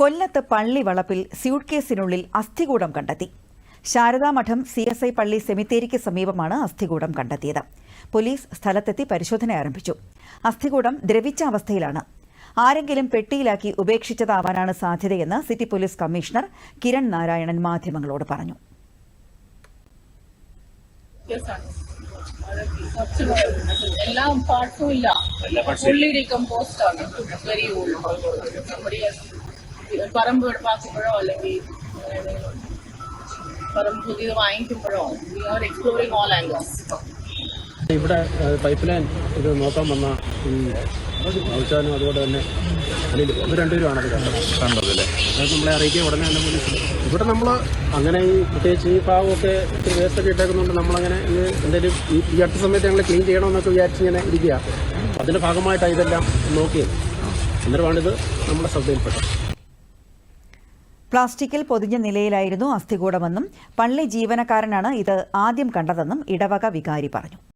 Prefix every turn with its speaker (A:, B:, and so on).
A: കൊല്ലത്ത് പള്ളി വളപ്പിൽ സ്യൂട്ട്കേസിനുള്ളിൽ അസ്ഥികൂടം കണ്ടെത്തി. ശാരദാമഠം CSI പള്ളി സെമിത്തേരിക്ക് സമീപമാണ് അസ്ഥികൂടം കണ്ടെത്തിയത്. പോലീസ് സ്ഥലത്തെത്തി പരിശോധന ആരംഭിച്ചു. അസ്ഥികൂടം ദ്രവിച്ച അവസ്ഥയിലാണ്. ആരെങ്കിലും പെട്ടിയിലാക്കി ഉപേക്ഷിച്ചതാവാനാണ് സാധ്യതയെന്ന് city police commissioner Kiran Narayanan മാധ്യമങ്ങളോട് പറഞ്ഞു.
B: എല്ലാം പാർട്ടും ഇല്ല, ഫുള്ളി ഡീകമ്പോസ്ഡ് ആണ്. Very old. പറമ്പ് പാക്കുമ്പോഴോ അല്ലെങ്കിൽ പറമ്പ് പുതിയത് വാങ്ങിക്കുമ്പോഴോ we are exploring all angles.
C: ഇവിടെ പൈപ്പ് ലൈൻ ഇത് നോക്കാൻ വന്ന ആവശ്യാനും അതുപോലെ തന്നെ ഇവർ രണ്ടുപേരുമാണത് കണ്ടതല്ലേ. അത് നമ്മളെ അറിയിക്കുക ഉടനെ തന്നെ പോലീസ്. ഇവിടെ നമ്മൾ അങ്ങനെ പ്രത്യേകിച്ച് ഈ ഭാഗമൊക്കെ ഇത്തിരി വേസ്റ്റൊക്കെ ഇട്ടേക്കുന്നുണ്ട്. നമ്മളങ്ങനെ എന്തെങ്കിലും ഈ അടുത്ത സമയത്ത് ഞങ്ങൾ ക്ലീൻ ചെയ്യണമെന്നൊക്കെ വിചാരിച്ച് ഇങ്ങനെ ഇരിക്കുക. അതിൻ്റെ ഭാഗമായിട്ടാണ് ഇതെല്ലാം നോക്കിയത്. അന്നേരമാണിത് നമ്മുടെ ശ്രദ്ധയിൽപ്പെട്ടത്.
A: പ്ലാസ്റ്റിക്കിൽ പൊതിഞ്ഞ നിലയിലായിരുന്നു അസ്ഥികൂടമെന്നും പള്ളി ജീവനക്കാരനാണ് ഇത് ആദ്യം കണ്ടതെന്നും ഇടവക വികാരി പറഞ്ഞു.